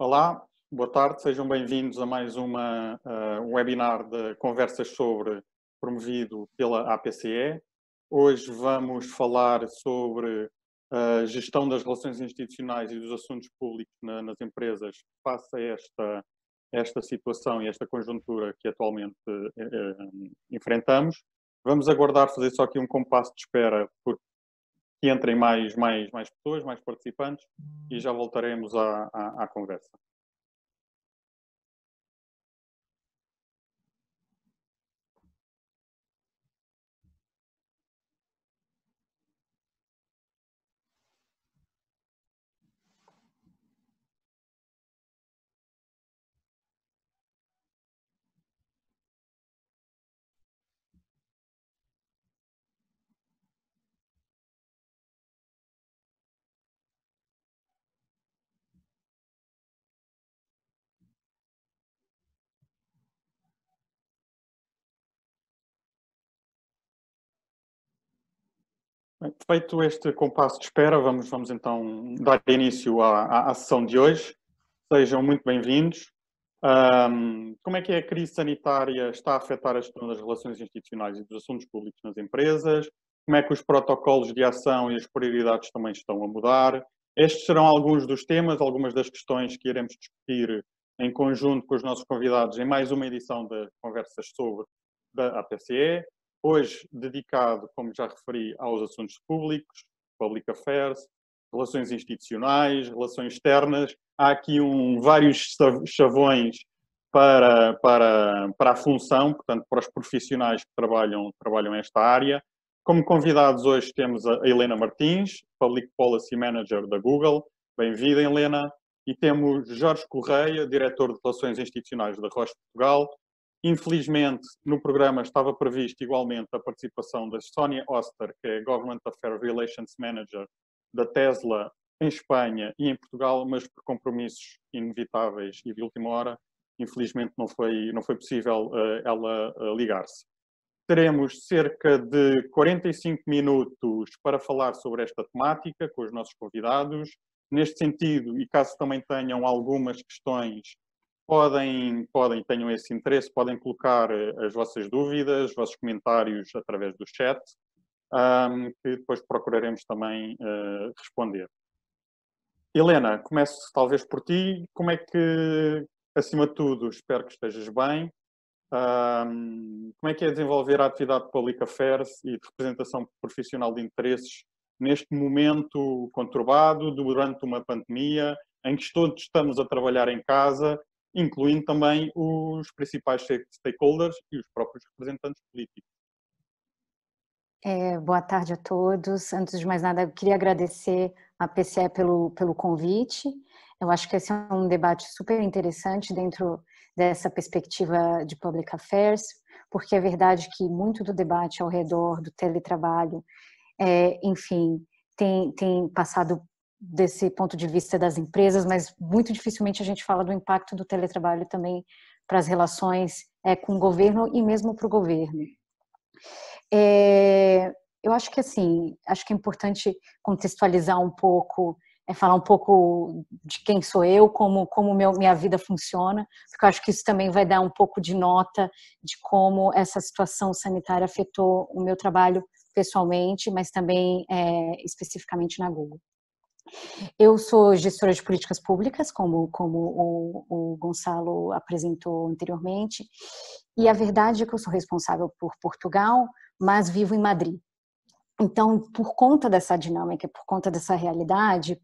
Olá, boa tarde, sejam bem-vindos a mais um webinar de conversas sobre promovido pela APCE. Hoje vamos falar sobre a gestão das relações institucionais e dos assuntos públicos nas empresas face a esta situação e esta conjuntura que atualmente enfrentamos. Vamos aguardar fazer só aqui um compasso de espera porque que entrem mais pessoas, mais participantes e já voltaremos à conversa. Bem, feito este compasso de espera, vamos então dar início à sessão de hoje. Sejam muito bem-vindos. Como é que a crise sanitária está a afetar a gestão das relações institucionais e dos assuntos públicos nas empresas? Como é que os protocolos de ação e as prioridades também estão a mudar? Estes serão alguns dos temas, algumas das questões que iremos discutir em conjunto com os nossos convidados em mais uma edição de Conversas sobre da APCE. Hoje dedicado, como já referi, aos assuntos públicos, public affairs, relações institucionais, relações externas. Há aqui vários chavões para a função, portanto, para os profissionais que trabalham esta área. Como convidados hoje temos a Helena Martins, Public Policy Manager da Google. Bem-vinda, Helena. E temos Jorge Correia, Diretor de Relações Institucionais da Roche Portugal. Infelizmente, no programa estava previsto igualmente a participação da Sónia Oster, que é Government Affairs Relations Manager da Tesla em Espanha e em Portugal, mas por compromissos inevitáveis e de última hora, infelizmente não foi possível ela ligar-se. Teremos cerca de 45 minutos para falar sobre esta temática com os nossos convidados. Neste sentido, e caso também tenham algumas questões, tenham esse interesse, podem colocar as vossas dúvidas, os vossos comentários através do chat, que depois procuraremos também responder. Helena, começo talvez por ti. Como é que, acima de tudo, espero que estejas bem, como é que é desenvolver a atividade de Public Affairs e de representação profissional de interesses neste momento conturbado, durante uma pandemia, em que todos estamos a trabalhar em casa, incluindo também os principais stakeholders e os próprios representantes políticos? Boa tarde a todos. Antes de mais nada, eu queria agradecer a PCE pelo convite. Eu acho que esse é um debate super interessante dentro dessa perspectiva de Public Affairs, porque é verdade que muito do debate ao redor do teletrabalho, enfim, tem passado desse ponto de vista das empresas, mas muito dificilmente a gente fala do impacto do teletrabalho também para as relações com o governo e mesmo para o governo. Eu acho que assim, acho que é importante contextualizar um pouco, falar um pouco de quem sou eu, como minha vida funciona, porque eu acho que isso também vai dar um pouco de nota de como essa situação sanitária afetou o meu trabalho pessoalmente, mas também especificamente na Google. Eu sou gestora de políticas públicas, como o Gonçalo apresentou anteriormente, e a verdade é que eu sou responsável por Portugal, mas vivo em Madrid. Então, por conta dessa dinâmica, por conta dessa realidade,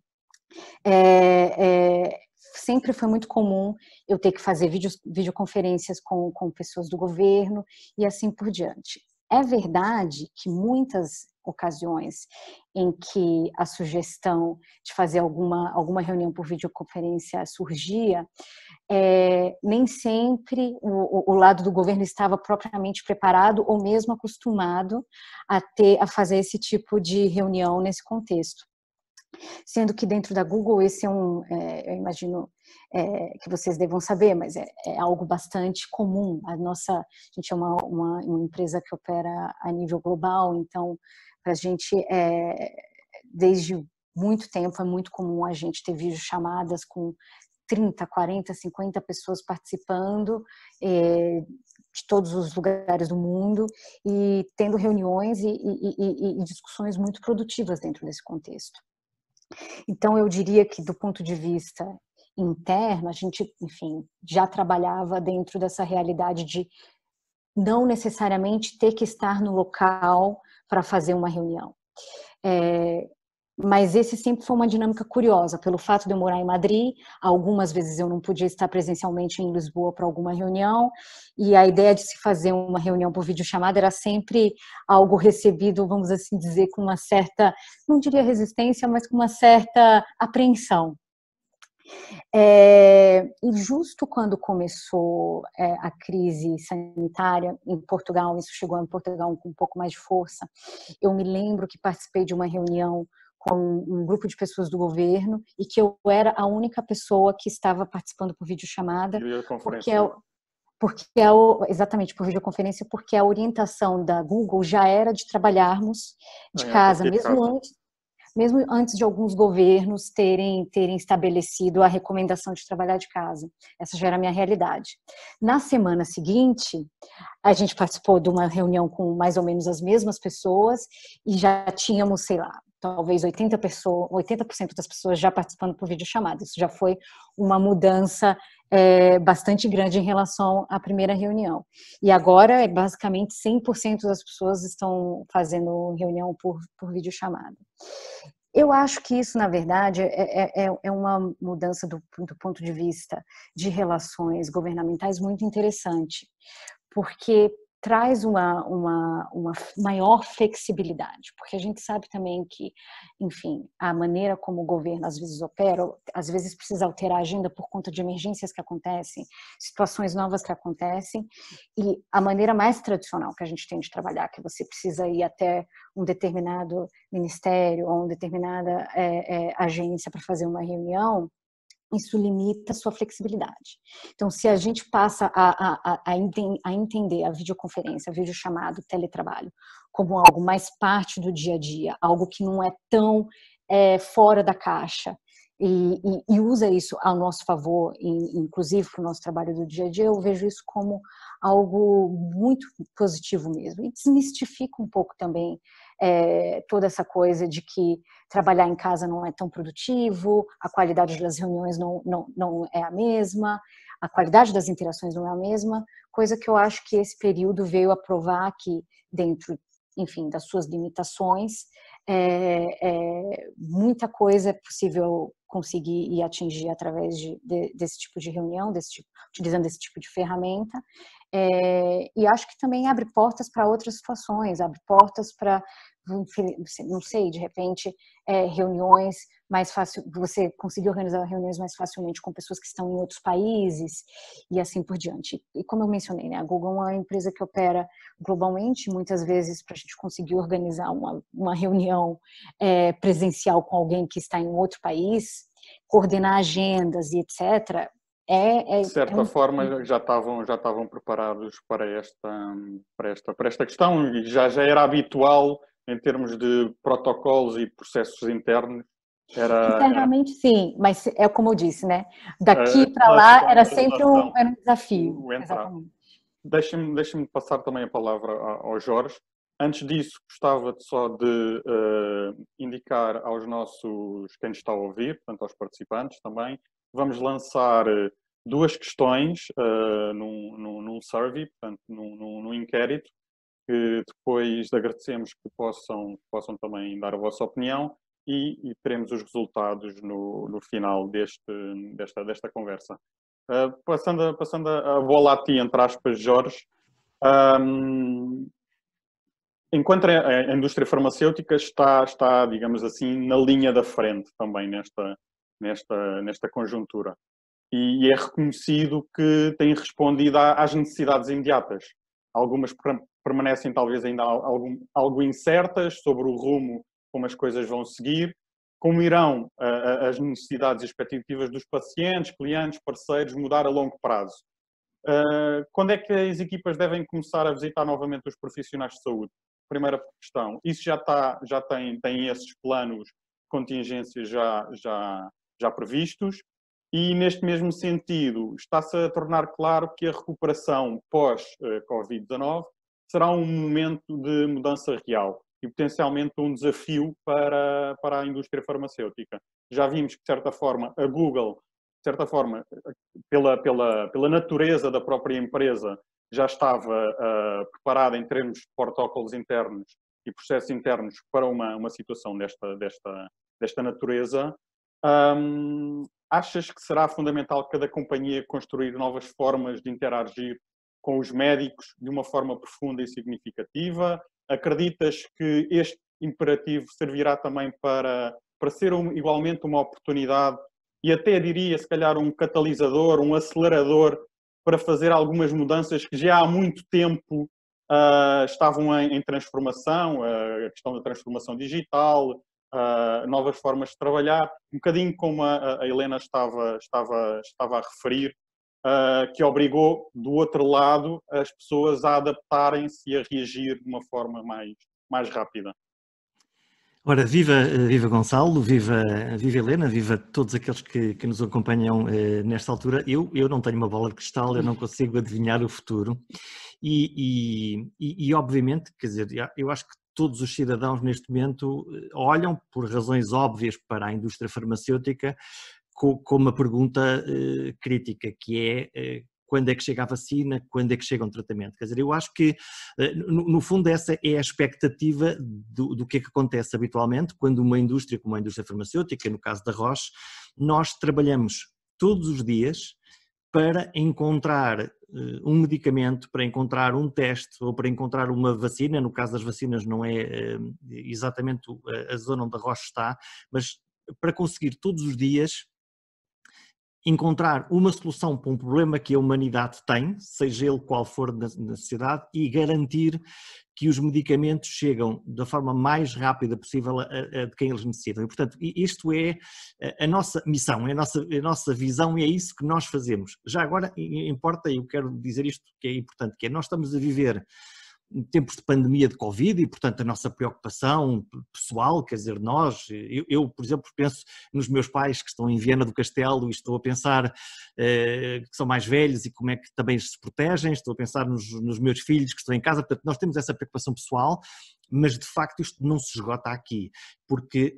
sempre foi muito comum eu ter que fazer videoconferências com pessoas do governo e assim por diante. É verdade que muitas ocasiões em que a sugestão de fazer alguma reunião por videoconferência surgia, nem sempre o lado do governo estava propriamente preparado ou mesmo acostumado a fazer esse tipo de reunião nesse contexto. Sendo que dentro da Google esse eu imagino que vocês devam saber, mas é algo bastante comum. A gente é uma empresa que opera a nível global, então para a gente desde muito tempo é muito comum a gente ter videochamadas com 30, 40, 50 pessoas participando de todos os lugares do mundo e tendo reuniões e discussões muito produtivas dentro desse contexto. Então, eu diria que, do ponto de vista interno, a gente, enfim, já trabalhava dentro dessa realidade de não necessariamente ter que estar no local para fazer uma reunião. Mas esse sempre foi uma dinâmica curiosa, pelo fato de eu morar em Madrid, algumas vezes eu não podia estar presencialmente em Lisboa para alguma reunião, e a ideia de se fazer uma reunião por videochamada era sempre algo recebido, vamos assim dizer, com uma certa, não diria resistência, mas com uma certa apreensão. E justo quando começou a crise sanitária em Portugal, isso chegou em Portugal com um pouco mais de força, eu me lembro que participei de uma reunião com um grupo de pessoas do governo e que eu era a única pessoa que estava participando por videochamada, exatamente por videoconferência, porque a orientação da Google já era de trabalharmos de casa, mesmo antes de alguns governos terem estabelecido a recomendação de trabalhar de casa. Essa já era a minha realidade. Na semana seguinte, a gente participou de uma reunião com mais ou menos as mesmas pessoas e já tínhamos, sei lá, talvez 80% das pessoas já participando por videochamada. Isso já foi uma mudança bastante grande em relação à primeira reunião. E agora, basicamente, 100% das pessoas estão fazendo reunião por videochamada. Eu acho que isso, na verdade, é uma mudança do ponto de vista de relações governamentais muito interessante, porque traz uma maior flexibilidade, porque a gente sabe também que, enfim, a maneira como o governo às vezes opera, às vezes precisa alterar a agenda por conta de emergências que acontecem, situações novas que acontecem, e a maneira mais tradicional que a gente tem de trabalhar, que você precisa ir até um determinado ministério ou uma determinada agência para fazer uma reunião, isso limita a sua flexibilidade. Então, se a gente passa a entender a videoconferência, a videochamada, o teletrabalho, como algo mais parte do dia a dia, algo que não é tão fora da caixa, e usa isso ao nosso favor, inclusive para o nosso trabalho do dia a dia, eu vejo isso como algo muito positivo mesmo. E desmistifica um pouco também toda essa coisa de que trabalhar em casa não é tão produtivo, a qualidade das reuniões não é a mesma, a qualidade das interações não é a mesma, coisa que eu acho que esse período veio a provar que dentro, enfim, das suas limitações, muita coisa é possível conseguir e atingir através desse tipo de reunião, utilizando esse tipo de ferramenta, e acho que também abre portas para outras situações, abre portas para, não sei, de repente, reuniões mais fácil, você conseguir organizar reuniões mais facilmente com pessoas que estão em outros países e assim por diante. E como eu mencionei, né, a Google é uma empresa que opera globalmente, muitas vezes para a gente conseguir organizar uma reunião presencial com alguém que está em outro país, coordenar agendas e etc., de certa forma já estavam preparados para esta questão e já era habitual em termos de protocolos e processos internos. Internamente sim, mas é como eu disse, né? Daqui para lá era sempre um desafio. Exatamente. Deixa-me passar também a palavra ao Jorge. Antes disso, gostava só de indicar aos quem está a ouvir, portanto aos participantes também, vamos lançar duas questões num survey, portanto num inquérito, que depois agradecemos que possam também dar a vossa opinião e teremos os resultados no final desta conversa. Passando a bola a ti, entre aspas, Jorge, enquanto a indústria farmacêutica está, digamos assim, na linha da frente também nesta conjuntura. E é reconhecido que tem respondido às necessidades imediatas. Algumas permanecem talvez ainda algo incertas sobre o rumo como as coisas vão seguir, como irão as necessidades e expectativas dos pacientes, clientes, parceiros mudar a longo prazo. Quando é que as equipas devem começar a visitar novamente os profissionais de saúde? Primeira questão. Isso já tem esses planos de contingência já previstos? E, neste mesmo sentido, está-se a tornar claro que a recuperação pós-Covid-19 será um momento de mudança real e, potencialmente, um desafio para a indústria farmacêutica. Já vimos que, de certa forma, a Google, de certa forma, pela natureza da própria empresa, já estava preparada em termos de protocolos internos e processos internos para uma situação desta natureza. Achas que será fundamental cada companhia construir novas formas de interagir com os médicos de uma forma profunda e significativa? Acreditas que este imperativo servirá também para ser igualmente uma oportunidade e até diria, se calhar, um catalisador, um acelerador para fazer algumas mudanças que já há muito tempo estavam em transformação, a questão da transformação digital, novas formas de trabalhar, um bocadinho como a Helena estava a referir, que obrigou, do outro lado, as pessoas a adaptarem-se e a reagir de uma forma mais rápida. Ora, viva Gonçalo, viva Helena, viva todos aqueles que nos acompanham nesta altura. Eu não tenho uma bola de cristal, eu não consigo adivinhar o futuro e obviamente, quer dizer, eu acho que todos os cidadãos neste momento olham por razões óbvias para a indústria farmacêutica com uma pergunta crítica, que é quando é que chega a vacina, quando é que chega um tratamento. Quer dizer, eu acho que, no fundo, essa é a expectativa do que é que acontece habitualmente quando uma indústria como a indústria farmacêutica, no caso da Roche, nós trabalhamos todos os dias para encontrar um medicamento, para encontrar um teste ou para encontrar uma vacina. No caso das vacinas não é exatamente a zona onde a Roche está, mas para conseguir todos os dias encontrar uma solução para um problema que a humanidade tem, seja ele qual for na sociedade, e garantir que os medicamentos chegam da forma mais rápida possível a de quem eles necessitam. E, portanto, isto é a nossa missão, é a nossa visão e é isso que nós fazemos. Já agora importa, e eu quero dizer isto que é importante, que é nós estamos a viver tempos de pandemia de Covid e, portanto, a nossa preocupação pessoal, quer dizer, eu, por exemplo, penso nos meus pais que estão em Viana do Castelo e estou a pensar que são mais velhos e como é que também se protegem, estou a pensar nos meus filhos que estão em casa, portanto, nós temos essa preocupação pessoal, mas de facto isto não se esgota aqui, porque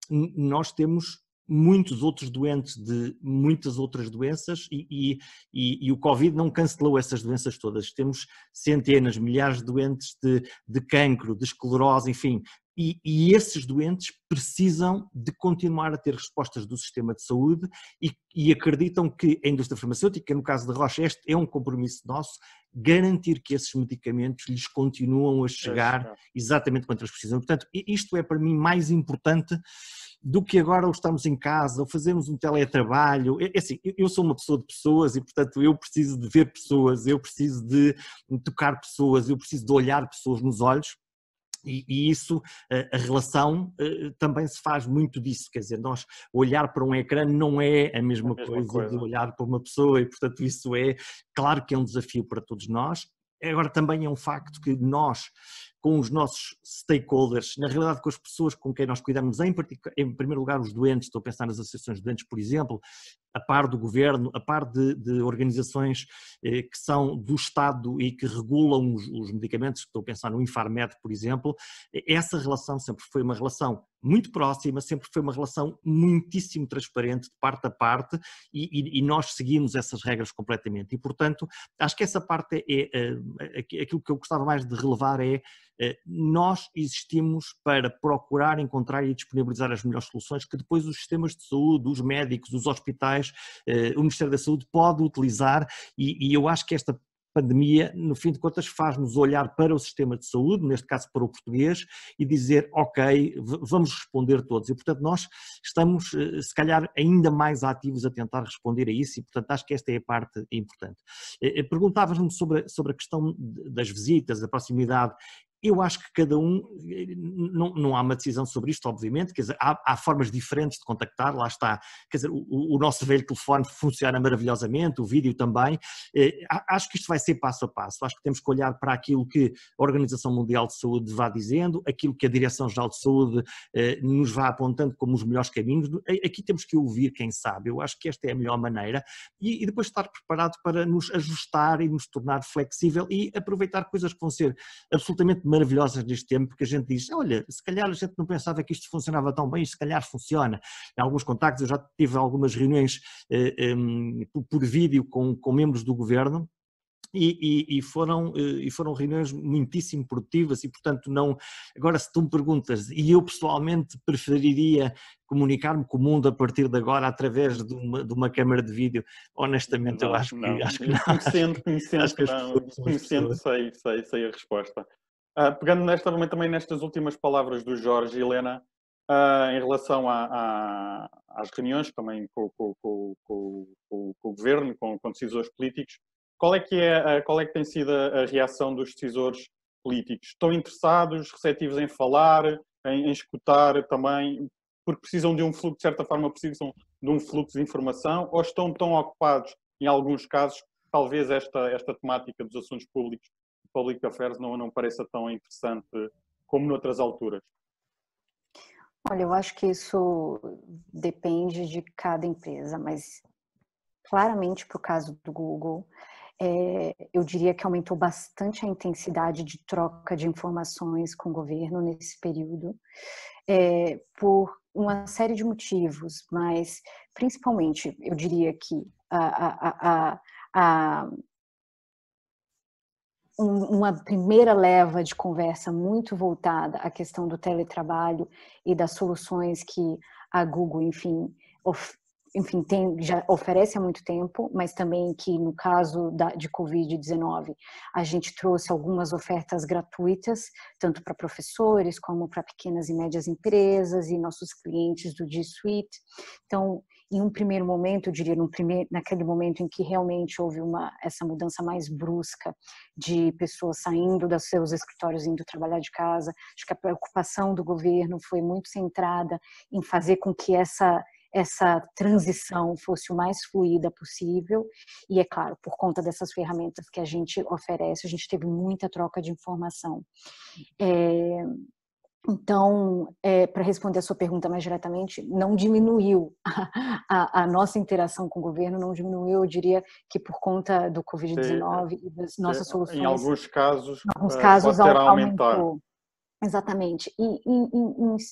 nós temos muitos outros doentes de muitas outras doenças e o Covid não cancelou essas doenças todas. Temos centenas, milhares de doentes de cancro, de esclerose, enfim, e esses doentes precisam de continuar a ter respostas do sistema de saúde e acreditam que a indústria farmacêutica, no caso da Roche, este é um compromisso nosso, garantir que esses medicamentos lhes continuam a chegar exatamente quando eles precisam. Portanto, isto é para mim mais importante do que agora ou estamos em casa, ou fazemos um teletrabalho. É assim, eu sou uma pessoa de pessoas e, portanto, eu preciso de ver pessoas, eu preciso de tocar pessoas, eu preciso de olhar pessoas nos olhos. E isso, a relação também se faz muito disso, quer dizer, nós olhar para um ecrã não é a mesma coisa de olhar para uma pessoa e, portanto, isso é, claro que é um desafio para todos nós. Agora também é um facto que nós, com os nossos stakeholders, na realidade com as pessoas com quem nós cuidamos, em primeiro lugar os doentes, estou a pensar nas associações de doentes, por exemplo, a par do governo, a par de organizações que são do Estado e que regulam os medicamentos, estou a pensar no Infarmed, por exemplo, essa relação sempre foi uma relação muito próxima, sempre foi uma relação muitíssimo transparente de parte a parte e nós seguimos essas regras completamente e, portanto, acho que essa parte aquilo que eu gostava mais de relevar nós existimos para procurar encontrar e disponibilizar as melhores soluções que depois os sistemas de saúde, os médicos, os hospitais, o Ministério da Saúde pode utilizar e eu acho que esta pandemia, no fim de contas, faz-nos olhar para o sistema de saúde, neste caso para o português, e dizer, ok, vamos responder todos. E, portanto, nós estamos, se calhar, ainda mais ativos a tentar responder a isso e, portanto, acho que esta é a parte importante. Perguntavas-me sobre a questão das visitas, da proximidade. Eu acho que cada um, não há uma decisão sobre isto, obviamente, quer dizer, há formas diferentes de contactar, lá está, quer dizer, o nosso velho telefone funciona maravilhosamente, o vídeo também, acho que isto vai ser passo a passo, acho que temos que olhar para aquilo que a Organização Mundial de Saúde vá dizendo, aquilo que a Direção-Geral de Saúde nos vá apontando como os melhores caminhos, aqui temos que ouvir quem sabe, eu acho que esta é a melhor maneira, e depois estar preparado para nos ajustar e nos tornar flexível e aproveitar coisas que vão ser absolutamente maravilhosas neste tempo, porque a gente diz, olha, se calhar a gente não pensava que isto funcionava tão bem, se calhar funciona. Em alguns contactos, eu já tive algumas reuniões por vídeo com membros do governo, e foram reuniões muitíssimo produtivas e, portanto, não... Agora, se tu me perguntas, e eu pessoalmente preferiria comunicar-me com o mundo a partir de agora através de uma câmara de vídeo, honestamente eu acho que não. Conhecendo, Acho que as pessoas são as conhecendo, pessoas. sei a resposta. Pegando também nestas últimas palavras do Jorge e Helena, em relação às reuniões também com o governo, com decisores políticos, qual é que tem sido a reação dos decisores políticos? Estão interessados, receptivos em falar, em escutar também, porque precisam de um fluxo, de certa forma precisam de um fluxo de informação, ou estão tão ocupados, em alguns casos, talvez esta temática dos assuntos públicos, public affairs, não pareça tão interessante como noutras alturas? Olha, eu acho que isso depende de cada empresa, mas claramente para o caso do Google, eu diria que aumentou bastante a intensidade de troca de informações com o governo nesse período, por uma série de motivos, mas principalmente eu diria que uma primeira leva de conversa muito voltada à questão do teletrabalho e das soluções que a Google, enfim, já oferece há muito tempo, mas também que no caso de Covid-19 a gente trouxe algumas ofertas gratuitas, tanto para professores como para pequenas e médias empresas e nossos clientes do G Suite. Então, em um primeiro momento, eu diria, naquele momento em que realmente houve essa mudança mais brusca de pessoas saindo dos seus escritórios, indo trabalhar de casa, acho que a preocupação do governo foi muito centrada em fazer com que essa transição fosse o mais fluida possível, e é claro, por conta dessas ferramentas que a gente oferece, a gente teve muita troca de informação. Então, para responder a sua pergunta mais diretamente, não diminuiu a nossa interação com o governo, não diminuiu, eu diria que por conta do Covid-19 e das nossas soluções. Em alguns casos pode ter a aumentar. Aumentou. Exatamente. E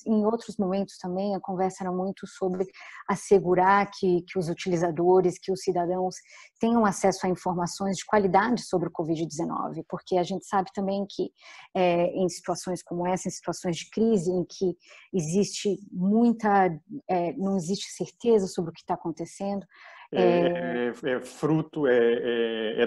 em outros momentos também a conversa era muito sobre assegurar que os utilizadores, que os cidadãos tenham acesso a informações de qualidade sobre o Covid-19, porque a gente sabe também que em situações como essa, em situações de crise, em que existe não existe certeza sobre o que está acontecendo, é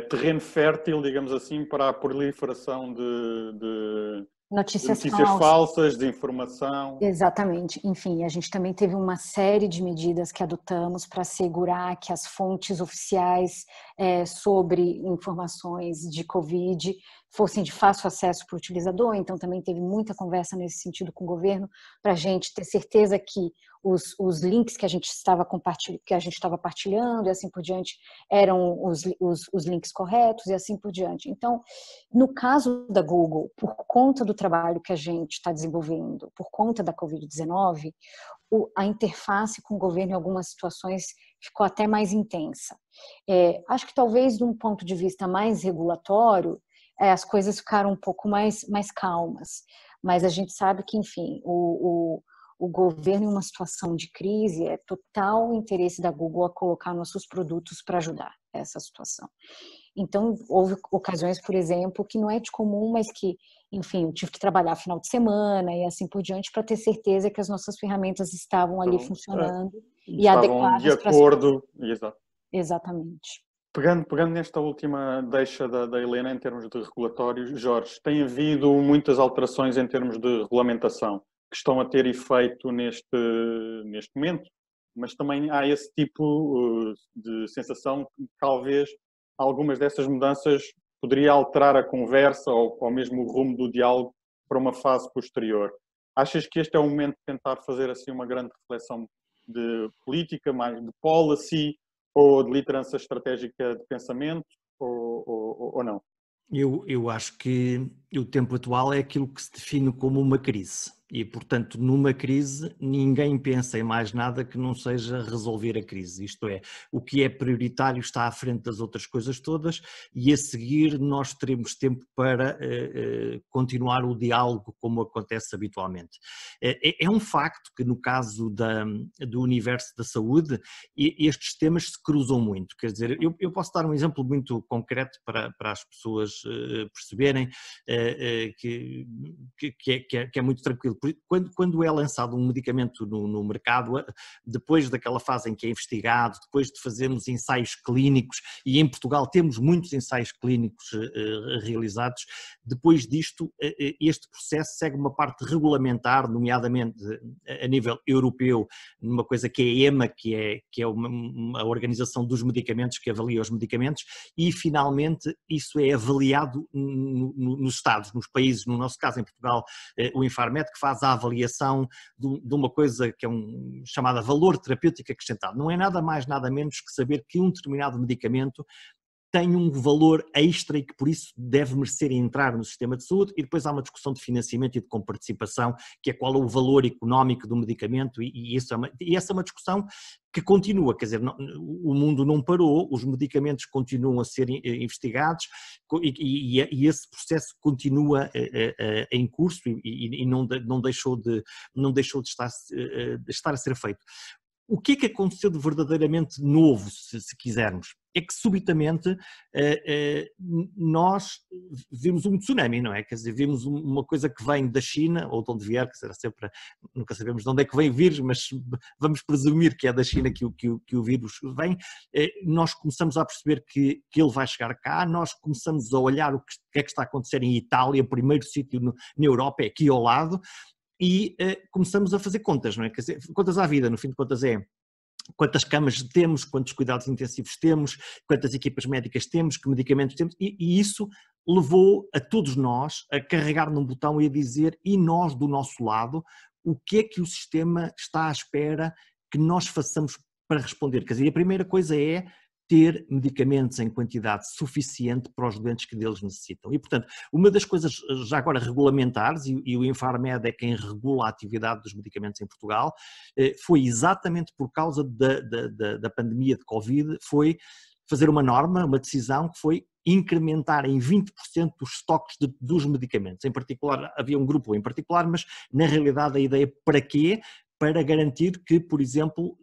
terreno fértil, digamos assim, para a proliferação de notícias falsas, desinformação. Exatamente. Enfim, a gente também teve uma série de medidas que adotamos para assegurar que as fontes oficiais sobre informações de Covid fossem de fácil acesso para o utilizador. Então, também teve muita conversa nesse sentido com o governo para a gente ter certeza que os links que a gente estava partilhando e assim por diante eram os links corretos e assim por diante. Então, no caso da Google, por conta do trabalho que a gente está desenvolvendo, por conta da Covid-19, a interface com o governo em algumas situações ficou até mais intensa. Acho que talvez de um ponto de vista mais regulatório, as coisas ficaram um pouco mais calmas, mas a gente sabe que, enfim, o governo em uma situação de crise é total interesse da Google a colocar nossos produtos para ajudar essa situação. Então, houve ocasiões, por exemplo, que não é de comum, mas que, enfim, eu tive que trabalhar final de semana e assim por diante para ter certeza que as nossas ferramentas estavam ali funcionando e adequadas de acordo. Exato. Exatamente. Pegando nesta última deixa da Helena em termos de regulatórios, Jorge, tem havido muitas alterações em termos de regulamentação que estão a ter efeito neste momento, mas também há esse tipo de sensação que talvez algumas dessas mudanças poderia alterar a conversa ou mesmo o rumo do diálogo para uma fase posterior. Achas que este é o momento de tentar fazer assim uma grande reflexão de política, mais de policy, ou de liderança estratégica de pensamento, ou não? Eu acho que o tempo atual é aquilo que se define como uma crise. E, portanto, numa crise, ninguém pensa em mais nada que não seja resolver a crise. Isto é, o que é prioritário está à frente das outras coisas todas e a seguir nós teremos tempo para continuar o diálogo como acontece habitualmente. É um facto que no caso do universo da saúde, estes temas se cruzam muito. Quer dizer, eu posso dar um exemplo muito concreto para as pessoas perceberem que é muito tranquilo. Quando é lançado um medicamento no mercado, depois daquela fase em que é investigado, depois de fazermos ensaios clínicos, e em Portugal temos muitos ensaios clínicos realizados, depois disto este processo segue uma parte regulamentar, nomeadamente a nível europeu, numa coisa que é a EMA, que é a organização dos medicamentos, que avalia os medicamentos, e finalmente isso é avaliado nos Estados, nos países, no nosso caso em Portugal, o Infarmed, que faz a avaliação de uma coisa que é chamada valor terapêutico acrescentado. Não é nada mais, nada menos que saber que um determinado medicamento tem um valor extra e que por isso deve merecer entrar no sistema de saúde, e depois há uma discussão de financiamento e de comparticipação, que é qual é o valor económico do medicamento, e essa é uma discussão que continua, quer dizer, o mundo não parou, os medicamentos continuam a ser investigados e esse processo continua em curso e não deixou de estar a ser feito. O que é que aconteceu de verdadeiramente novo, se quisermos? É que subitamente nós vimos um tsunami, não é? Quer dizer, vimos uma coisa que vem da China, ou de onde vier, que será sempre, nunca sabemos de onde é que vem o vírus, mas vamos presumir que é da China que o vírus vem. Nós começamos a perceber que ele vai chegar cá, nós começamos a olhar o que é que está a acontecer em Itália, o primeiro sítio na Europa é aqui ao lado, e começamos a fazer contas, não é? Quer dizer, contas à vida, no fim de contas é quantas camas temos, quantos cuidados intensivos temos, quantas equipas médicas temos, que medicamentos temos, e isso levou a todos nós a carregar num botão e a dizer, e nós do nosso lado, o que é que o sistema está à espera que nós façamos para responder? Quer dizer, a primeira coisa é ter medicamentos em quantidade suficiente para os doentes que deles necessitam. E, portanto, uma das coisas já agora regulamentares, e o Infarmed é quem regula a atividade dos medicamentos em Portugal, foi exatamente por causa da pandemia de Covid, foi fazer uma norma, uma decisão que foi incrementar em 20% os estoques dos medicamentos. Em particular, havia um grupo em particular, mas na realidade a ideia para quê? Para garantir que, por exemplo,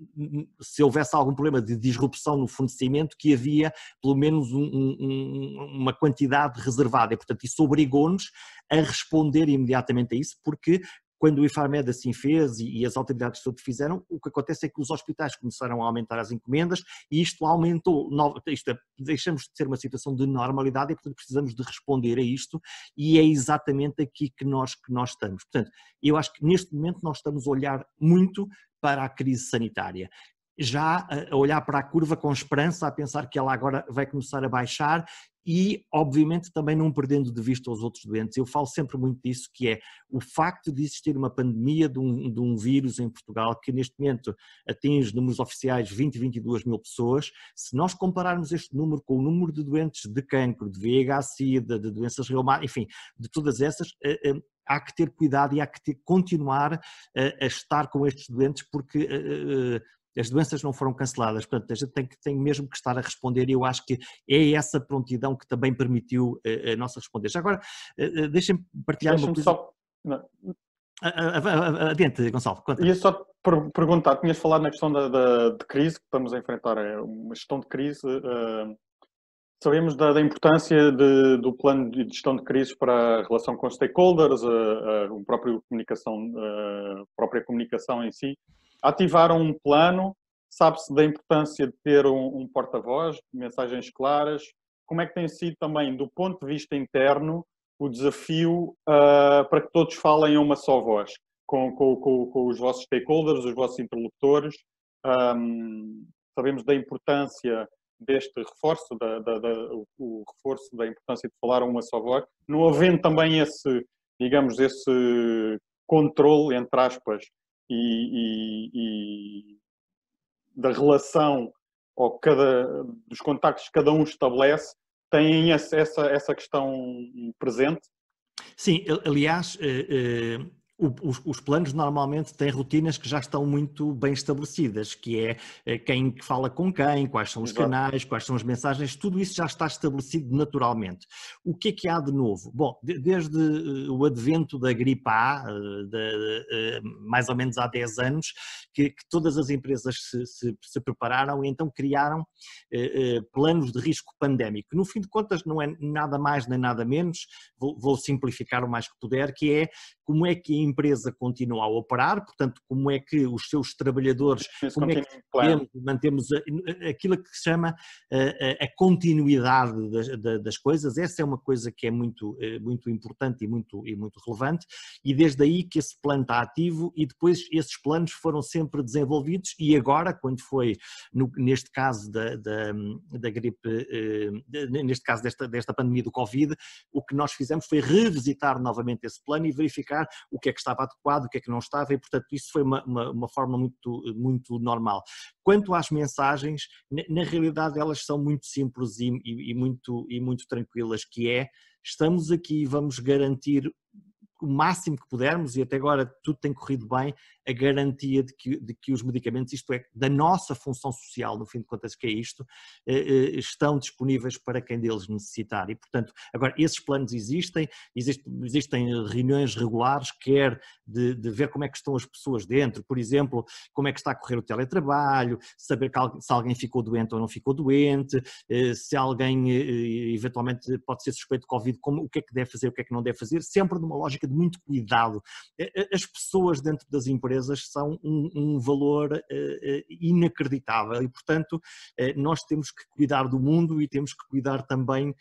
se houvesse algum problema de disrupção no fornecimento, que havia pelo menos uma quantidade reservada. E, portanto, isso obrigou-nos a responder imediatamente a isso, porque quando o Infarmed assim fez e as autoridades de saúde fizeram, o que acontece é que os hospitais começaram a aumentar as encomendas e isto aumentou, deixamos de ser uma situação de normalidade e, portanto, precisamos de responder a isto, e é exatamente aqui que nós estamos. Portanto, eu acho que neste momento nós estamos a olhar muito para a crise sanitária, já a olhar para a curva com esperança, a pensar que ela agora vai começar a baixar e, obviamente, também não perdendo de vista os outros doentes. Eu falo sempre muito disso, que é o facto de existir uma pandemia de um vírus em Portugal que neste momento atinge números oficiais 22 mil pessoas. Se nós compararmos este número com o número de doentes de cancro, de VIH-Sida, de doenças reumáticas, enfim, de todas essas, há que ter cuidado e há que continuar a estar com estes doentes, porque as doenças não foram canceladas, portanto a gente tem mesmo que estar a responder, e eu acho que é essa prontidão que também permitiu a nossa responder. Já agora, deixem-me partilhar uma coisa. Só... Adiante, Gonçalo, conta. Ia só perguntar, tinhas falado na questão de crise, que estamos a enfrentar uma gestão de crise. Sabemos da importância do plano de gestão de crises para a relação com os stakeholders, a própria comunicação em si. Ativaram um plano, sabe-se da importância de ter um porta-voz, mensagens claras. Como é que tem sido também, do ponto de vista interno, o desafio para que todos falem a uma só voz, com os vossos stakeholders, os vossos interlocutores? Sabemos da importância deste reforço, o reforço da importância de falar a uma só voz, não havendo também digamos, esse controle, entre aspas, e da relação ou dos contactos que cada um estabelece, têm essa questão presente? Sim, aliás, os planos normalmente têm rotinas que já estão muito bem estabelecidas, que é quem fala com quem, quais são os Exato. canais, quais são as mensagens, tudo isso já está estabelecido naturalmente. O que é que há de novo? Bom, desde o advento da gripe A, mais ou menos há 10 anos, que todas as empresas se prepararam e então criaram planos de risco pandémico. No fim de contas não é nada mais nem nada menos, vou simplificar o mais que puder, que é como é que a empresa continua a operar, portanto, como é que os seus trabalhadores, como é que mantemos aquilo que se chama a continuidade das coisas. Essa é uma coisa que é muito importante e muito relevante, e desde aí que esse plano está ativo, e depois esses planos foram sempre desenvolvidos, e agora, quando foi, neste caso da gripe, neste caso desta pandemia do Covid, o que nós fizemos foi revisitar novamente esse plano e verificar o que é que estava adequado, o que é que não estava, e portanto isso foi uma forma muito normal. Quanto às mensagens, na realidade elas são muito simples e muito tranquilas, que é, estamos aqui, vamos garantir o máximo que pudermos, e até agora tudo tem corrido bem, a garantia de que os medicamentos, isto é, da nossa função social, no fim de contas que é isto, estão disponíveis para quem deles necessitar. E, portanto, agora esses planos existem reuniões regulares, quer de ver como é que estão as pessoas dentro, por exemplo, como é que está a correr o teletrabalho, saber se alguém ficou doente ou não ficou doente, se alguém eventualmente pode ser suspeito de Covid, o que é que deve fazer, o que é que não deve fazer, sempre numa lógica de muito cuidado. As pessoas dentro das empresas são um valor inacreditável e, portanto, nós temos que cuidar do mundo e temos que cuidar também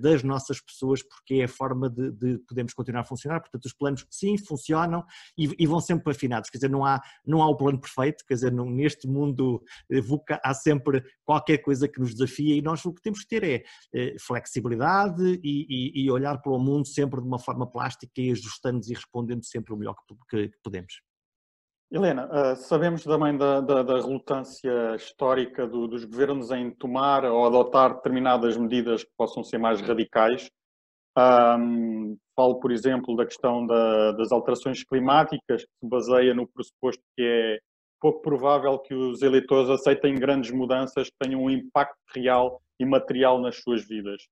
das nossas pessoas, porque é a forma de podermos continuar a funcionar. Portanto, os planos sim funcionam e vão sempre afinados, quer dizer, não há o plano perfeito, quer dizer, neste mundo VUCA há sempre qualquer coisa que nos desafia, e nós o que temos que ter é flexibilidade e olhar para o mundo sempre de uma forma plástica e ajustando e respondendo sempre o melhor que podemos. Helena, sabemos também da relutância histórica dos governos em tomar ou adotar determinadas medidas que possam ser mais radicais. Falo, por exemplo, da questão das alterações climáticas, que se baseia no pressuposto que é pouco provável que os eleitores aceitem grandes mudanças que tenham um impacto real e material nas suas vidas.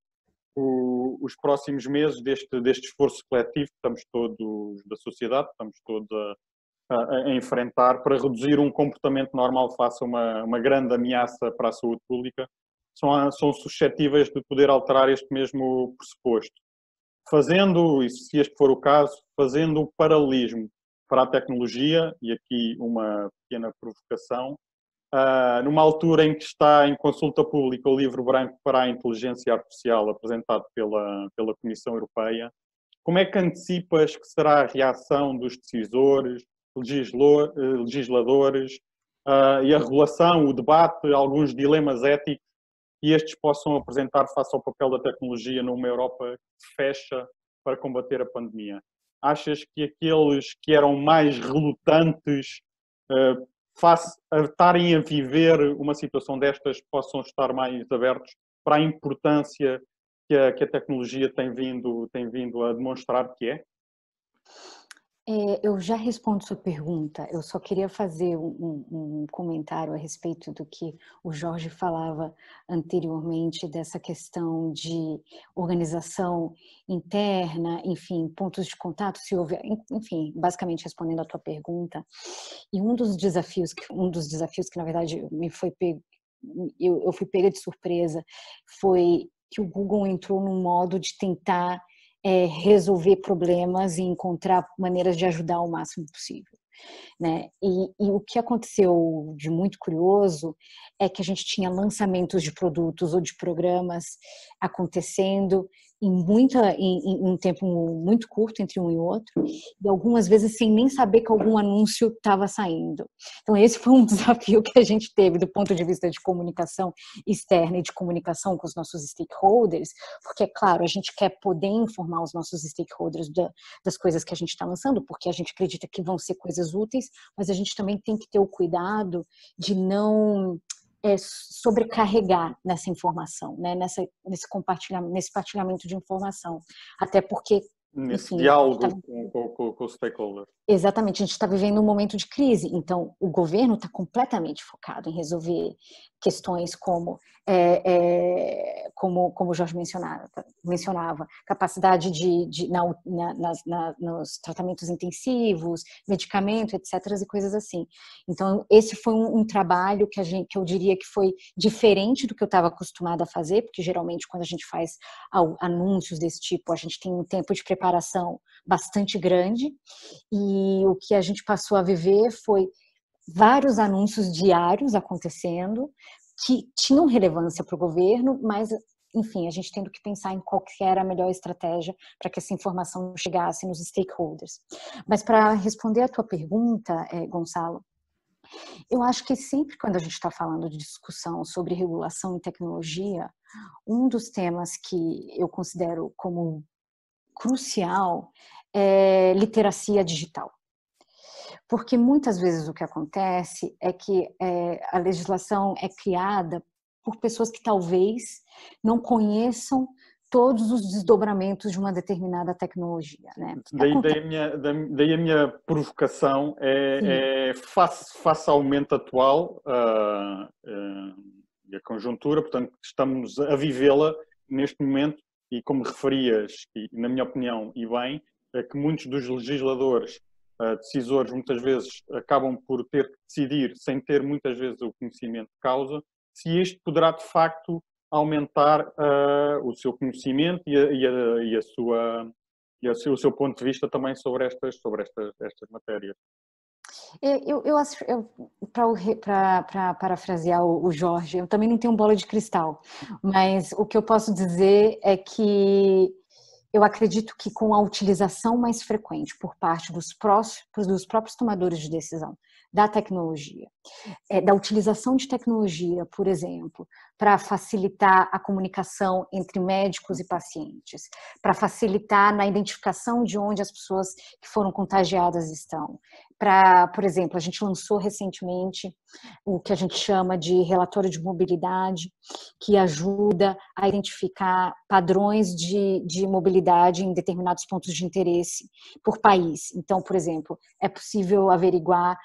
Os próximos meses deste esforço coletivo que estamos todos, da sociedade, estamos todos a enfrentar para reduzir um comportamento normal face a uma grande ameaça para a saúde pública, são suscetíveis de poder alterar este mesmo pressuposto. Fazendo, e se este for o caso, fazendo o paralelismo para a tecnologia, e aqui uma pequena provocação, numa altura em que está em consulta pública o livro branco para a inteligência artificial apresentado pela Comissão Europeia, como é que antecipas que será a reação dos decisores, legisladores, e a regulação, o debate, alguns dilemas éticos que estes possam apresentar face ao papel da tecnologia numa Europa que se fecha para combater a pandemia? Achas que aqueles que eram mais relutantes face a estarem a viver uma situação destas possam estar mais abertos para a importância que a tecnologia tem vindo a demonstrar que é? Eu já respondo sua pergunta, eu só queria fazer um comentário a respeito do que o Jorge falava anteriormente, dessa questão de organização interna, enfim, pontos de contato, se houve, enfim, basicamente respondendo a tua pergunta. E um dos desafios que na verdade eu fui pega de surpresa, foi que o Google entrou num modo de tentar resolver problemas e encontrar maneiras de ajudar o máximo possível, né? E o que aconteceu de muito curioso é que a gente tinha lançamentos de produtos ou de programas acontecendo em um tempo muito curto entre um e outro, e algumas vezes sem nem saber que algum anúncio estava saindo. Então esse foi um desafio que a gente teve do ponto de vista de comunicação externa e de comunicação com os nossos stakeholders, porque, é claro, a gente quer poder informar os nossos stakeholders das coisas que a gente está lançando, porque a gente acredita que vão ser coisas úteis, mas a gente também tem que ter o cuidado de não sobrecarregar nessa informação, né? Nesse partilhamento de informação. Até porque, Nesse enfim, diálogo com o stakeholder. exatamente, a gente está vivendo um momento de crise, então o governo está completamente focado em resolver questões como o Jorge mencionava, capacidade nos tratamentos intensivos, medicamento, etc. e coisas assim. Então esse foi um trabalho que eu diria que foi diferente do que eu estava acostumada a fazer, porque geralmente quando a gente faz anúncios desse tipo, a gente tem um tempo de preparação bastante grande, e o que a gente passou a viver foi vários anúncios diários acontecendo que tinham relevância para o governo, mas, enfim, a gente tendo que pensar em qual que era a melhor estratégia para que essa informação chegasse nos stakeholders. Mas para responder a tua pergunta, Gonçalo, eu acho que sempre quando a gente está falando de discussão sobre regulação e tecnologia, um dos temas que eu considero como crucial é literacia digital. Porque muitas vezes o que acontece é que a legislação é criada por pessoas que talvez não conheçam todos os desdobramentos de uma determinada tecnologia, né? Daí a minha provocação face ao momento atual e a conjuntura, portanto, estamos a vivê-la neste momento e como referias, e na minha opinião, e bem, é que muitos dos legisladores, decisores, muitas vezes acabam por ter que decidir sem ter muitas vezes o conhecimento de causa, se este poderá de facto aumentar o seu conhecimento e o seu ponto de vista também sobre estas matérias. Para parafrasear o Jorge, eu também não tenho bola de cristal, mas o que eu posso dizer é que eu acredito que com a utilização mais frequente por parte dos próprios tomadores de decisão da tecnologia, da utilização de tecnologia, por exemplo, para facilitar a comunicação entre médicos e pacientes, para facilitar na identificação de onde as pessoas que foram contagiadas estão. Por exemplo, a gente lançou recentemente o que a gente chama de relatório de mobilidade, que ajuda a identificar padrões de mobilidade em determinados pontos de interesse por país. Então, por exemplo, é possível averiguar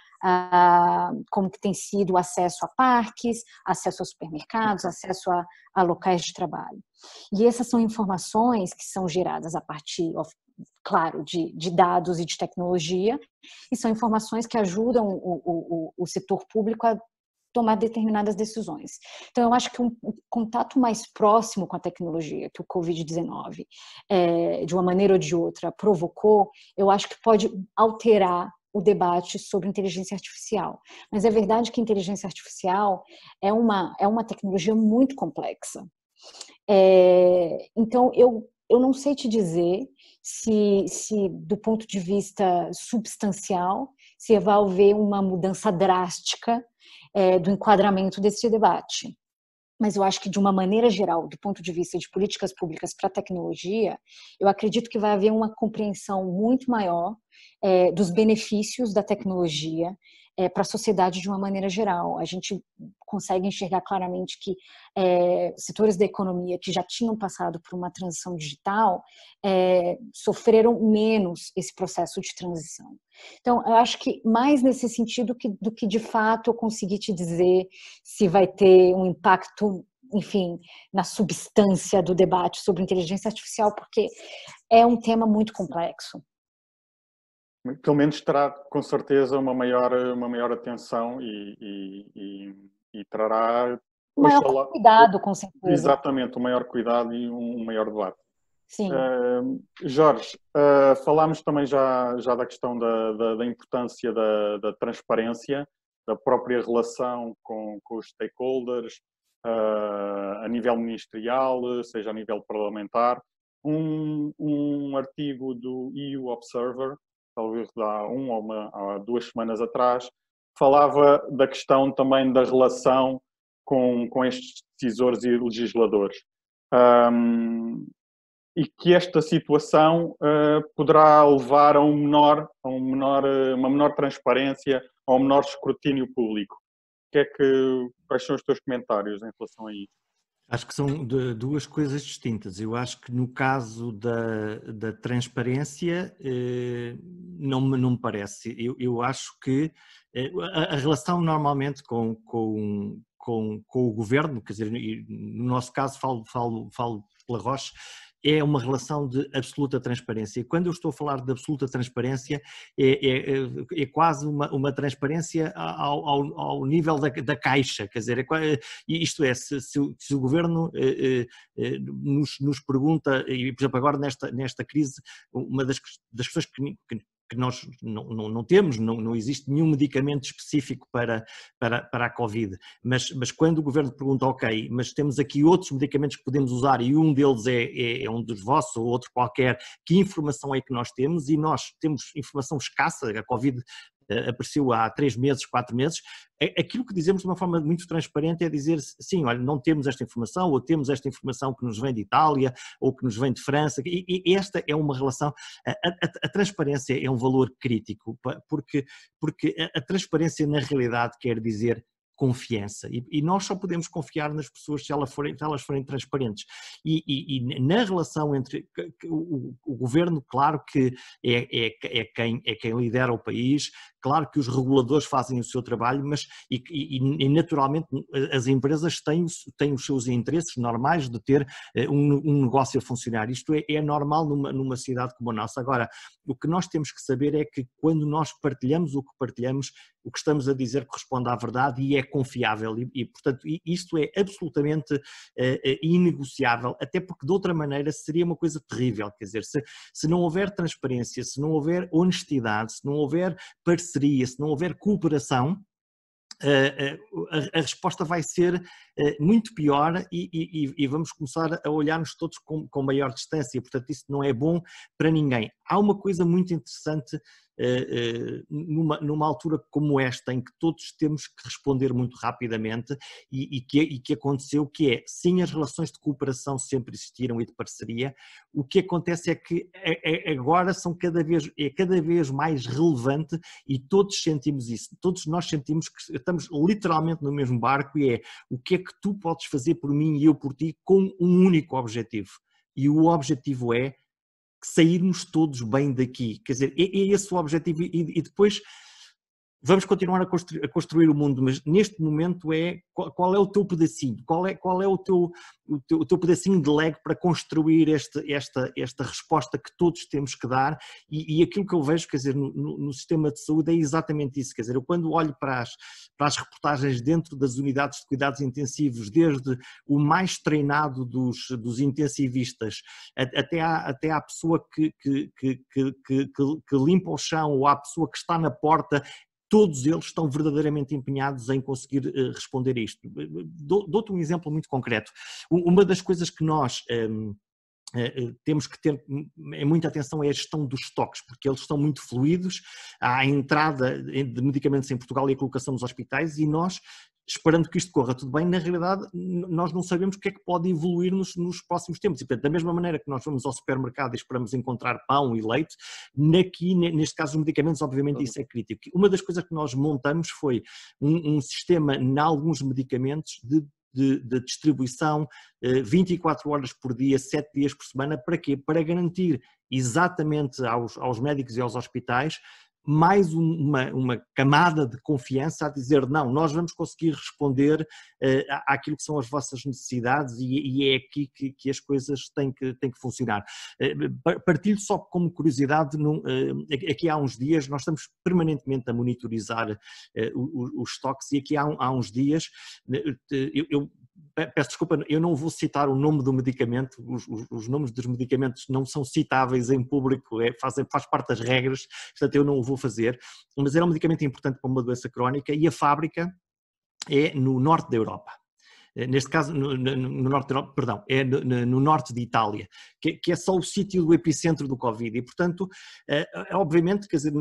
como que tem sido o acesso a parques, acesso a supermercados, acesso a locais de trabalho. E essas são informações que são geradas a partir, claro, de dados e de tecnologia, e são informações que ajudam o setor público a tomar determinadas decisões. Então, eu acho que um contato mais próximo com a tecnologia que o Covid-19, de uma maneira ou de outra, provocou, eu acho que pode alterar o debate sobre inteligência artificial. Mas é verdade que a inteligência artificial é uma tecnologia muito complexa. Então, eu não sei te dizer se do ponto de vista substancial, se vai haver uma mudança drástica do enquadramento desse debate. Mas eu acho que, de uma maneira geral, do ponto de vista de políticas públicas para a tecnologia, eu acredito que vai haver uma compreensão muito maior dos benefícios da tecnologia para a sociedade de uma maneira geral. A gente consegue enxergar claramente que setores da economia que já tinham passado por uma transição digital sofreram menos esse processo de transição. Então, eu acho que mais nesse sentido do que de fato eu consegui te dizer se vai ter um impacto, enfim, na substância do debate sobre inteligência artificial, porque é um tema muito complexo. Pelo menos terá, com certeza, uma maior atenção e trará... Um maior cuidado, com certeza. Exatamente, um maior cuidado e um maior debate. Sim. Jorge, falámos também já da questão da importância da transparência, da própria relação com os stakeholders, a nível ministerial, seja a nível parlamentar. um artigo do EU Observer, talvez há 2 semanas atrás, falava da questão também da relação com estes decisores e legisladores. E que esta situação poderá levar a uma menor transparência, a um menor escrutínio público. Quais são os teus comentários em relação a isso? Acho que são duas coisas distintas. Eu acho que no caso da transparência não me parece. Eu acho que a relação normalmente com o governo, quer dizer, no nosso caso falo pela Roche, é uma relação de absoluta transparência. Quando eu estou a falar de absoluta transparência, é quase uma transparência ao nível da caixa, quer dizer, isto é, se o governo nos pergunta, e por exemplo agora nesta crise, uma das questões que nós não temos, não existe nenhum medicamento específico para a Covid, mas quando o governo pergunta, ok, mas temos aqui outros medicamentos que podemos usar e um deles é um dos vossos ou outro qualquer, que informação é que nós temos? E nós temos informação escassa, a Covid apareceu há 3 meses, 4 meses, aquilo que dizemos de uma forma muito transparente é dizer, sim, olha, não temos esta informação, ou temos esta informação que nos vem de Itália, ou que nos vem de França, e esta é uma relação, a transparência é um valor crítico, porque a transparência na realidade quer dizer confiança, e nós só podemos confiar nas pessoas se elas forem transparentes, e na relação entre o governo, claro que é quem lidera o país, claro que os reguladores fazem o seu trabalho, mas e naturalmente as empresas têm os seus interesses normais de ter um negócio a funcionar. Isto é normal numa cidade como a nossa. Agora, o que nós temos que saber é que quando nós partilhamos o que partilhamos, o que estamos a dizer corresponde à verdade e é confiável e portanto, isto é absolutamente inegociável, até porque de outra maneira seria uma coisa terrível, quer dizer, se não houver transparência, se não houver honestidade, se não houver parceria, se não houver cooperação, a resposta vai ser muito pior e vamos começar a olhar-nos todos com maior distância, portanto isso não é bom para ninguém. Há uma coisa muito interessante numa altura como esta, em que todos temos que responder muito rapidamente e que aconteceu, que é, sim, as relações de cooperação sempre existiram e de parceria, o que acontece é que agora é cada vez mais relevante e todos sentimos isso, todos nós sentimos que estamos literalmente no mesmo barco e é o que é que tu podes fazer por mim e eu por ti com um único objetivo, e o objetivo é sairmos todos bem daqui, quer dizer, é esse o objetivo e depois vamos continuar a construir o mundo, mas neste momento qual é o teu pedacinho, qual é o teu pedacinho de Lego para construir esta resposta que todos temos que dar e aquilo que eu vejo, quer dizer, no sistema de saúde é exatamente isso, quer dizer, eu quando olho para as reportagens dentro das unidades de cuidados intensivos, desde o mais treinado dos intensivistas até à pessoa que limpa o chão ou à pessoa que está na porta, todos eles estão verdadeiramente empenhados em conseguir responder a isto. Dou-te um exemplo muito concreto. Uma das coisas que nós temos que ter muita atenção é a gestão dos estoques, porque eles estão muito fluidos, há a entrada de medicamentos em Portugal e a colocação nos hospitais e nós, esperando que isto corra tudo bem, na realidade nós não sabemos o que é que pode evoluir nos próximos tempos. E, portanto, da mesma maneira que nós vamos ao supermercado e esperamos encontrar pão e leite, neste caso os medicamentos, obviamente isso é crítico. Uma das coisas que nós montamos foi um sistema, em alguns medicamentos, de distribuição 24 horas por dia, 7 dias por semana. Para quê? Para garantir exatamente aos médicos e aos hospitais mais uma camada de confiança a dizer, não, nós vamos conseguir responder àquilo que são as vossas necessidades e é aqui que as coisas têm que funcionar. Partilho só como curiosidade, aqui há uns dias nós estamos permanentemente a monitorizar os estoques e aqui há uns dias eu peço desculpa, eu não vou citar o nome do medicamento, os nomes dos medicamentos não são citáveis em público, faz parte das regras, portanto eu não o vou fazer, mas era um medicamento importante para uma doença crónica e a fábrica é no norte da Europa. neste caso no norte da Europa, perdão, é no norte de Itália, que é só o sítio do epicentro do Covid e, portanto, obviamente, quer dizer,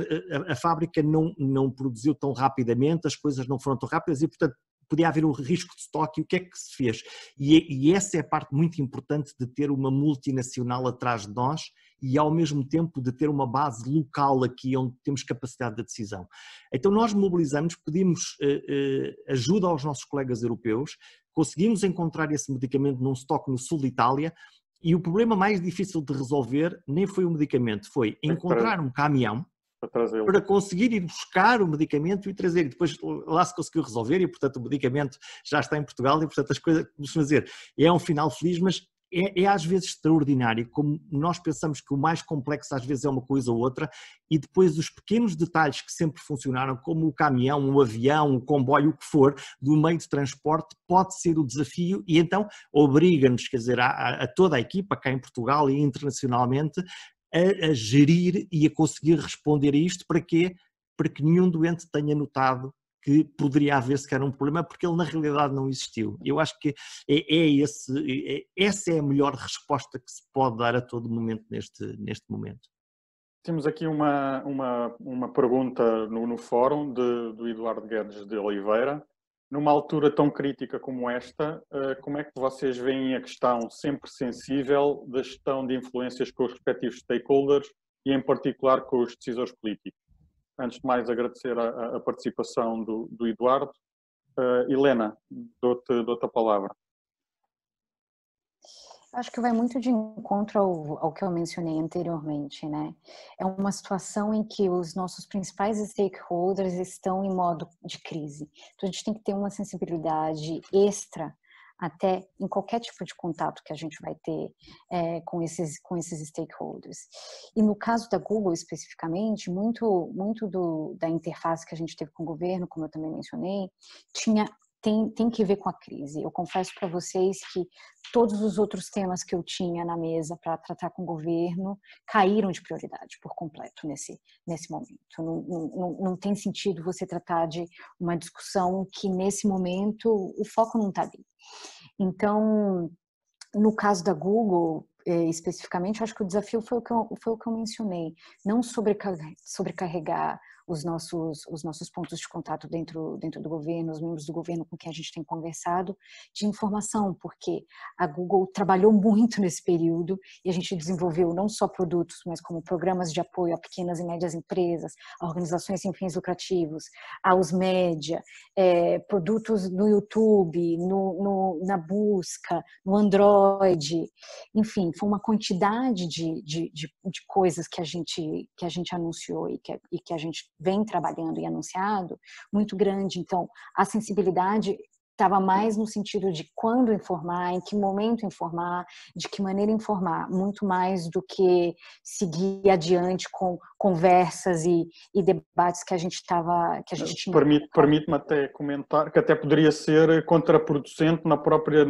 a fábrica não produziu tão rapidamente, as coisas não foram tão rápidas e, portanto, podia haver um risco de estoque. E o que é que se fez? E essa é a parte muito importante de ter uma multinacional atrás de nós e ao mesmo tempo de ter uma base local aqui onde temos capacidade de decisão. Então nós mobilizamos, pedimos ajuda aos nossos colegas europeus, conseguimos encontrar esse medicamento num estoque no sul de Itália e o problema mais difícil de resolver nem foi o medicamento, foi encontrar um caminhão para conseguir ir buscar o medicamento e trazer. E depois lá se conseguiu resolver e, portanto, o medicamento já está em Portugal e, portanto, as coisas, vamos fazer, é um final feliz, mas é às vezes extraordinário, como nós pensamos que o mais complexo às vezes é uma coisa ou outra, e depois os pequenos detalhes que sempre funcionaram, como o caminhão, o avião, o comboio, o que for, do meio de transporte, pode ser o desafio e então obriga-nos, quer dizer, a toda a equipa cá em Portugal e internacionalmente, a gerir e a conseguir responder a isto para quê? Para que nenhum doente tenha notado que poderia haver sequer um problema, porque ele na realidade não existiu. Eu acho que essa é a melhor resposta que se pode dar a todo momento neste momento. Temos aqui uma pergunta no fórum do Eduardo Guedes de Oliveira. Numa altura tão crítica como esta, como é que vocês veem a questão sempre sensível da gestão de influências com os respectivos stakeholders e, em particular, com os decisores políticos? Antes de mais, agradecer a participação do Eduardo. Helena, dou-te a palavra. Acho que vai muito de encontro ao que eu mencionei anteriormente, né? É uma situação em que os nossos principais stakeholders estão em modo de crise. Então, a gente tem que ter uma sensibilidade extra até em qualquer tipo de contato que a gente vai ter com esses stakeholders. E no caso da Google especificamente, muito da interface que a gente teve com o governo, como eu também mencionei, tem que ver com a crise. Eu confesso para vocês que todos os outros temas que eu tinha na mesa para tratar com o governo caíram de prioridade por completo nesse momento. Não tem sentido você tratar de uma discussão que nesse momento o foco não está ali. Então, no caso da Google, especificamente, acho que o desafio foi o que eu mencionei, não sobrecarregar os nossos pontos de contato dentro do governo, os membros do governo com quem a gente tem conversado, de informação, porque a Google trabalhou muito nesse período e a gente desenvolveu não só produtos, mas como programas de apoio a pequenas e médias empresas, a organizações sem fins lucrativos, aos média, produtos no YouTube, na busca, no Android, enfim, foi uma quantidade de coisas que a gente anunciou e que a gente vem trabalhando e anunciado muito grande. Então, a sensibilidade estava mais no sentido de quando informar, em que momento informar, de que maneira informar, muito mais do que seguir adiante com conversas e debates que a gente tinha. Permite-me até comentar que até poderia ser contraproducente na própria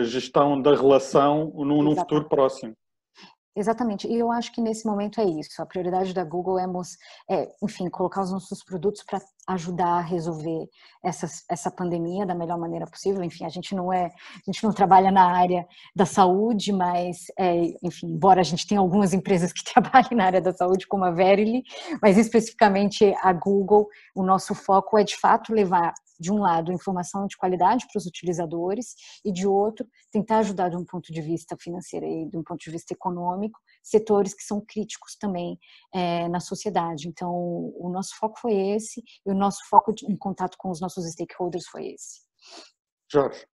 gestão da relação num futuro próximo. Exatamente, e eu acho que nesse momento é isso, a prioridade da Google enfim, colocar os nossos produtos para ajudar a resolver essa pandemia da melhor maneira possível. Enfim, a gente não trabalha na área da saúde, mas, enfim, embora a gente tenha algumas empresas que trabalhem na área da saúde, como a Verily, mas especificamente a Google, o nosso foco é de fato levar, de um lado, informação de qualidade para os utilizadores e, de outro, tentar ajudar de um ponto de vista financeiro e de um ponto de vista econômico, setores que são críticos também na sociedade. Então, o nosso foco foi esse e o nosso foco em contato com os nossos stakeholders foi esse. Jorge.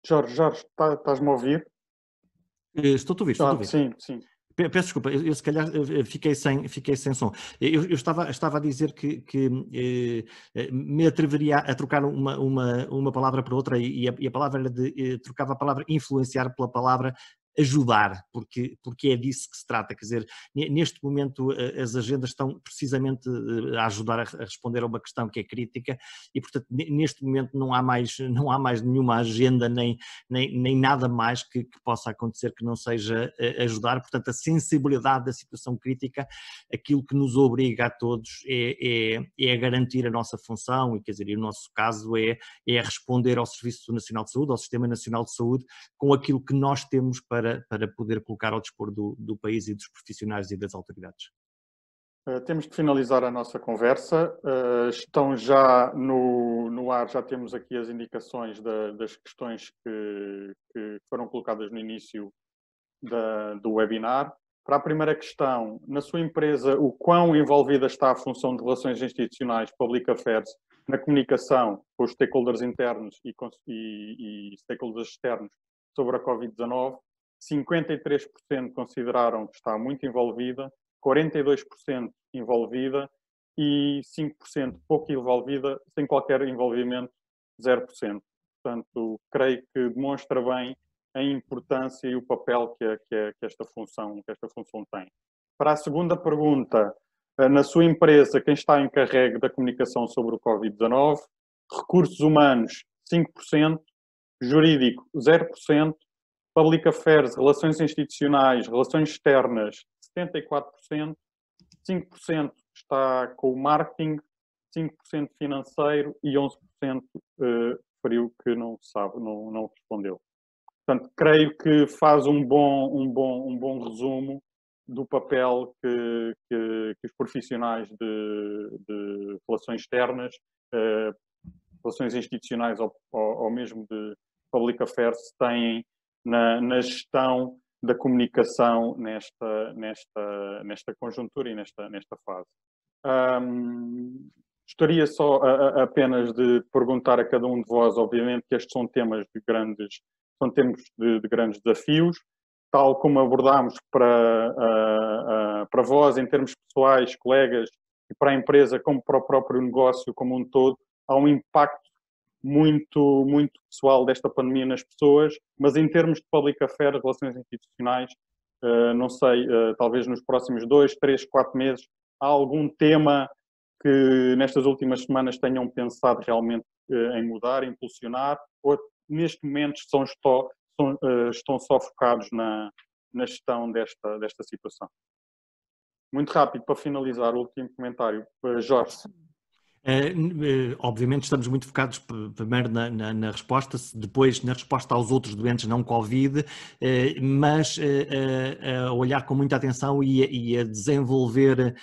Jorge, estás-me a ouvir? Estou-te a ouvir, estou-te a ouvir. Sim, sim. Peço desculpa, eu se calhar fiquei sem som. Eu estava a dizer que me atreveria a trocar uma palavra por outra e a palavra era trocava a palavra influenciar pela palavra ajudar, porque é disso que se trata, quer dizer, neste momento as agendas estão precisamente a ajudar a responder a uma questão que é crítica e, portanto, neste momento não há mais nenhuma agenda nem nada mais que possa acontecer que não seja ajudar, portanto, a sensibilidade da situação crítica, aquilo que nos obriga a todos é a garantir a nossa função e, quer dizer, o nosso caso é responder ao Serviço Nacional de Saúde, ao Sistema Nacional de Saúde, com aquilo que nós temos para poder colocar ao dispor do país e dos profissionais e das autoridades. Temos de finalizar a nossa conversa. Estão já no ar, já temos aqui as indicações das questões que foram colocadas no início do webinar. Para a primeira questão, na sua empresa, o quão envolvida está a função de relações institucionais, public affairs, na comunicação com os stakeholders internos e stakeholders externos sobre a Covid-19? 53% consideraram que está muito envolvida, 42% envolvida e 5% pouco envolvida, sem qualquer envolvimento, 0%. Portanto, creio que demonstra bem a importância e o papel que esta função tem. Para a segunda pergunta, na sua empresa, quem está encarregue da comunicação sobre o Covid-19? Recursos humanos, 5%, jurídico, 0%, Public Affairs, relações institucionais, relações externas, 74%, 5% está com o marketing, 5% financeiro e 11% referiu que não sabe, não respondeu. Portanto, creio que faz um bom resumo do papel que os profissionais de relações externas, relações institucionais ou mesmo de Public Affairs têm na gestão da comunicação nesta conjuntura e nesta fase. Gostaria só apenas de perguntar a cada um de vós, obviamente que estes são temas de grandes desafios, tal como abordámos para vós em termos pessoais, colegas, e para a empresa como para o próprio negócio como um todo, há um impacto muito pessoal desta pandemia nas pessoas, mas em termos de public affairs, relações institucionais, não sei, talvez nos próximos 2, 3, 4 meses, há algum tema que nestas últimas semanas tenham pensado realmente em mudar, impulsionar, ou neste momento estão só focados na gestão desta situação? Muito rápido, para finalizar, o último comentário. Jorge. Obviamente estamos muito focados primeiro na resposta, depois na resposta aos outros doentes não Covid, mas a olhar com muita atenção e a desenvolver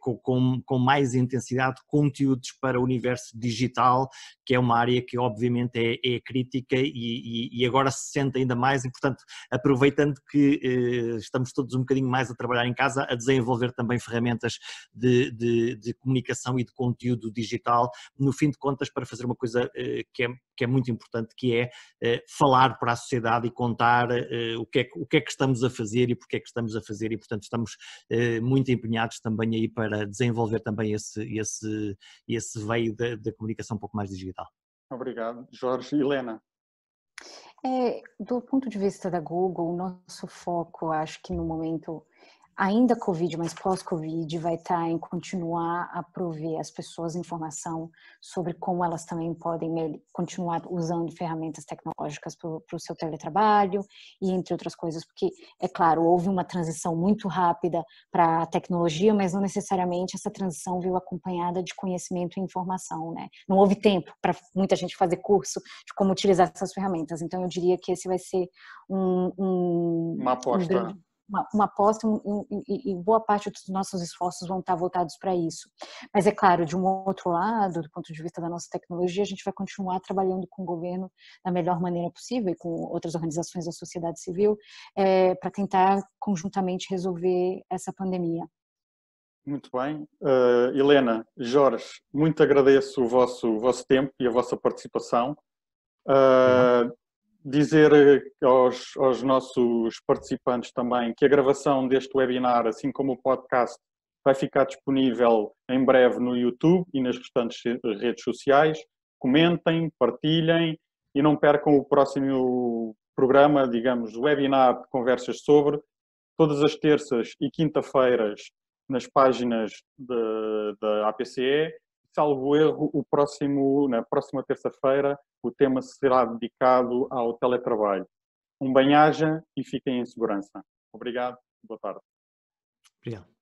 com mais intensidade conteúdos para o universo digital, que é uma área que obviamente é crítica e agora se sente ainda mais, e portanto aproveitando que estamos todos um bocadinho mais a trabalhar em casa, a desenvolver também ferramentas de comunicação e de conteúdo digital, no fim de contas para fazer uma coisa que é muito importante, que é falar para a sociedade e contar o que é que estamos a fazer e porque é que estamos a fazer, e portanto estamos muito empenhados também aí para desenvolver também esse veio da comunicação um pouco mais digital. Obrigado. Jorge. Helena. Do ponto de vista da Google, o nosso foco, acho que no momento, ainda Covid, mas pós-Covid, vai estar em continuar a prover às pessoas informação sobre como elas também podem continuar usando ferramentas tecnológicas para o seu teletrabalho e entre outras coisas, porque, é claro, houve uma transição muito rápida para a tecnologia, mas não necessariamente essa transição veio acompanhada de conhecimento e informação, né? Não houve tempo para muita gente fazer curso de como utilizar essas ferramentas, então eu diria que esse vai ser uma aposta. Uma aposta e boa parte dos nossos esforços vão estar voltados para isso. Mas é claro, de um outro lado, do ponto de vista da nossa tecnologia, a gente vai continuar trabalhando com o governo da melhor maneira possível e com outras organizações da sociedade civil para tentar conjuntamente resolver essa pandemia. Muito bem. Helena, Jorge, muito agradeço o vosso tempo e a vossa participação. dizer aos nossos participantes também que a gravação deste webinar, assim como o podcast, vai ficar disponível em breve no YouTube e nas restantes redes sociais. Comentem, partilhem e não percam o próximo programa, digamos, webinar de conversas sobre, todas as terças e quinta-feiras nas páginas da APCE. Salvo erro, na próxima terça-feira, o tema será dedicado ao teletrabalho. Um bem-aja e fiquem em segurança. Obrigado. Boa tarde. Obrigado.